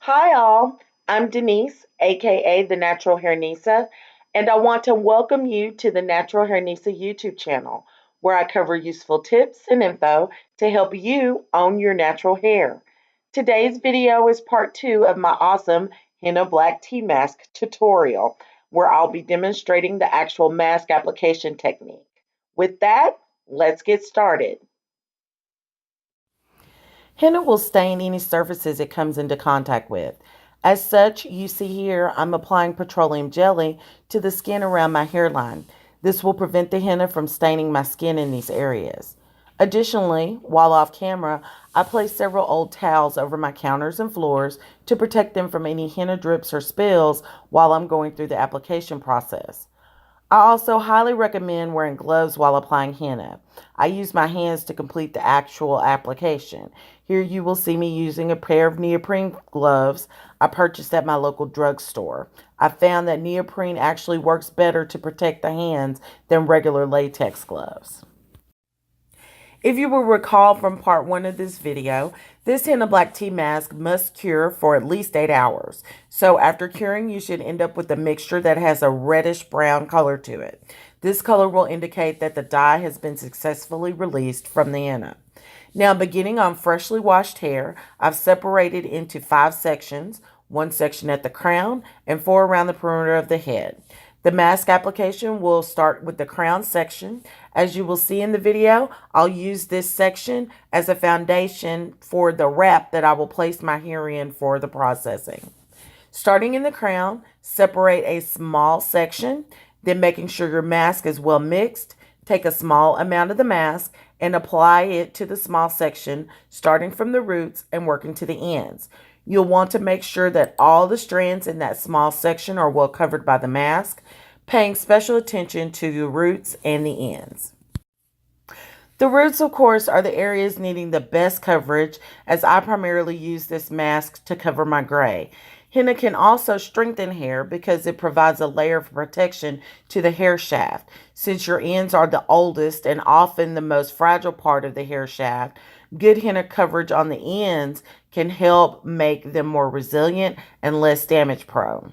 Hi, all. I'm Denyse, a.k.a. the Natural Hair Nysa, and I want to welcome you to the Natural Hair Nysa YouTube channel, where I cover useful tips and info to help you own your natural hair. Today's video is part 2 of my awesome henna black tea mask tutorial, where I'll be demonstrating the actual mask application technique. With that, let's get started. Henna will stain any surfaces it comes into contact with. As such, you see here, I'm applying petroleum jelly to the skin around my hairline. This will prevent the henna from staining my skin in these areas. Additionally, while off camera, I place several old towels over my counters and floors to protect them from any henna drips or spills while I'm going through the application process. I also highly recommend wearing gloves while applying henna. I use my hands to complete the actual application. Here you will see me using a pair of neoprene gloves I purchased at my local drugstore. I found that neoprene actually works better to protect the hands than regular latex gloves. If you will recall from part 1 of this video, this henna black tea mask must cure for at least 8 hours. So after curing, you should end up with a mixture that has a reddish brown color to it. This color will indicate that the dye has been successfully released from the henna. Now, beginning on freshly washed hair, I've separated into 5 sections, 1 section at the crown and 4 around the perimeter of the head. The mask application will start with the crown section. As you will see in the video, I'll use this section as a foundation for the wrap that I will place my hair in for the processing. Starting in the crown, separate a small section, then making sure your mask is well mixed. Take a small amount of the mask and apply it to the small section, starting from the roots and working to the ends. You'll want to make sure that all the strands in that small section are well covered by the mask, paying special attention to the roots and the ends. The roots, of course, are the areas needing the best coverage, as I primarily use this mask to cover my gray. Henna can also strengthen hair because it provides a layer of protection to the hair shaft. Since your ends are the oldest and often the most fragile part of the hair shaft, good henna coverage on the ends can help make them more resilient and less damage prone.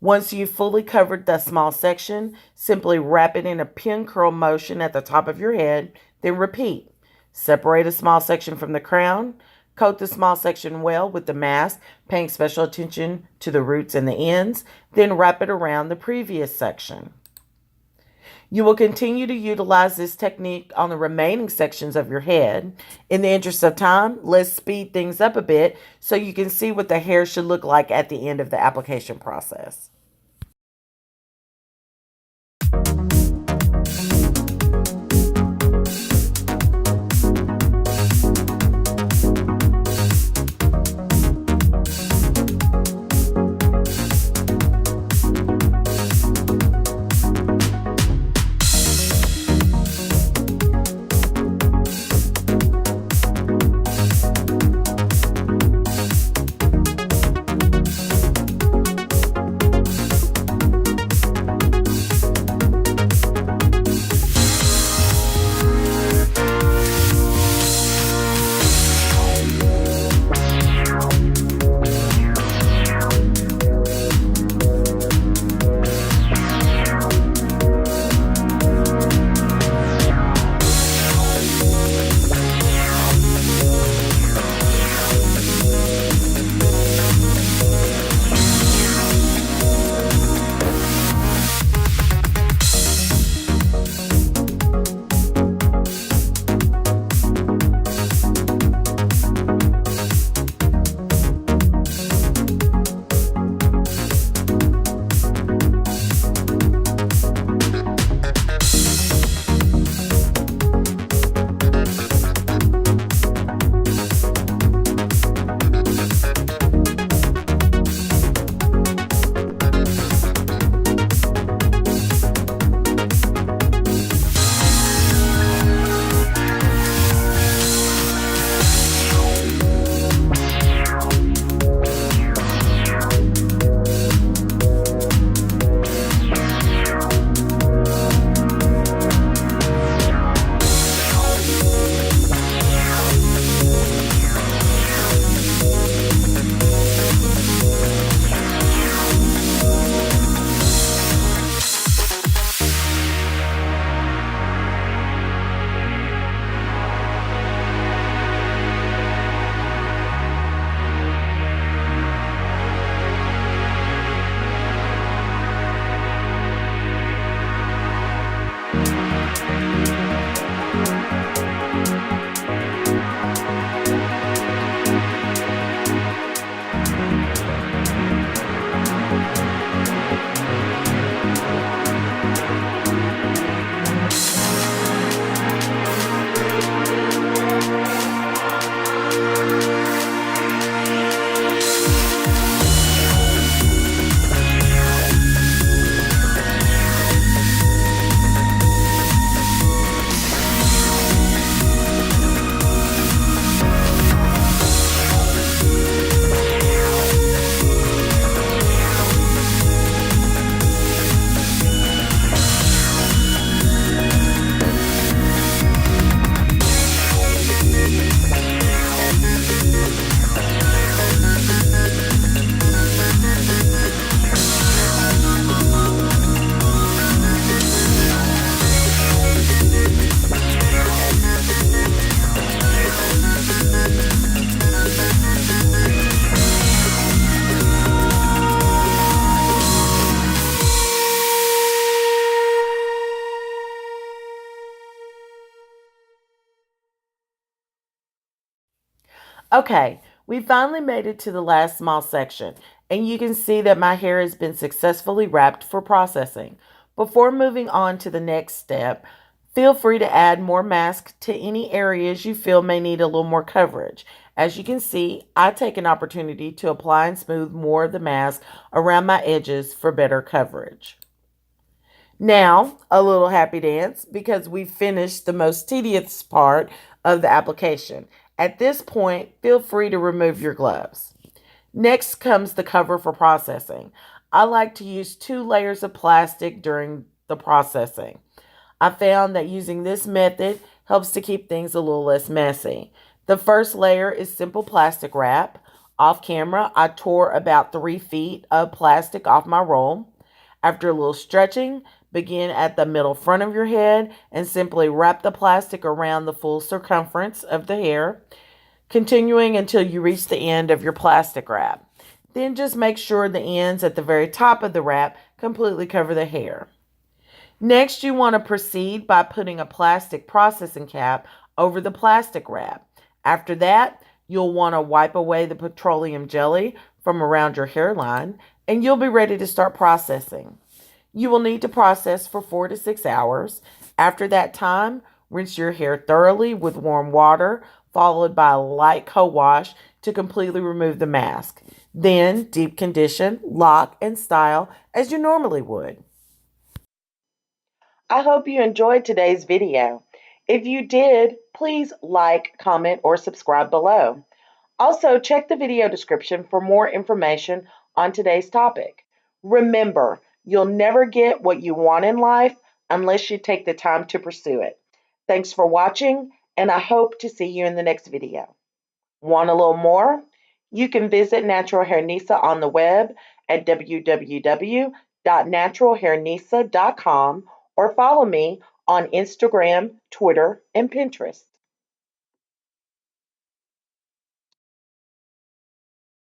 Once you've fully covered the small section, simply wrap it in a pin curl motion at the top of your head, then repeat. Separate a small section from the crown. Coat the small section well with the mask, paying special attention to the roots and the ends, then wrap it around the previous section. You will continue to utilize this technique on the remaining sections of your head. In the interest of time, let's speed things up a bit so you can see what the hair should look like at the end of the application process. Okay, we finally made it to the last small section, and you can see that my hair has been successfully wrapped for processing. Before moving on to the next step, feel free to add more mask to any areas you feel may need a little more coverage. As you can see, I take an opportunity to apply and smooth more of the mask around my edges for better coverage. Now, a little happy dance because we finished the most tedious part of the application. At this point, feel free to remove your gloves. Next comes the cover for processing. I like to use 2 layers of plastic during the processing. I found that using this method helps to keep things a little less messy. The first layer is simple plastic wrap. Off camera, I tore about 3 feet of plastic off my roll. After a little stretching, begin at the middle front of your head and simply wrap the plastic around the full circumference of the hair, continuing until you reach the end of your plastic wrap. Then just make sure the ends at the very top of the wrap completely cover the hair. Next, you want to proceed by putting a plastic processing cap over the plastic wrap. After that, you'll want to wipe away the petroleum jelly from around your hairline, and you'll be ready to start processing. You will need to process for 4 to 6 hours. After that time, rinse your hair thoroughly with warm water, followed by a light co-wash to completely remove the mask. Then, deep condition, lock, and style as you normally would. I hope you enjoyed today's video. If you did, please like, comment, or subscribe below. Also, check the video description for more information on today's topic. Remember, you'll never get what you want in life unless you take the time to pursue it. Thanks for watching, and I hope to see you in the next video. Want a little more? You can visit Natural Hair Nysa on the web at www.naturalhairnysa.com or follow me on Instagram, Twitter, and Pinterest.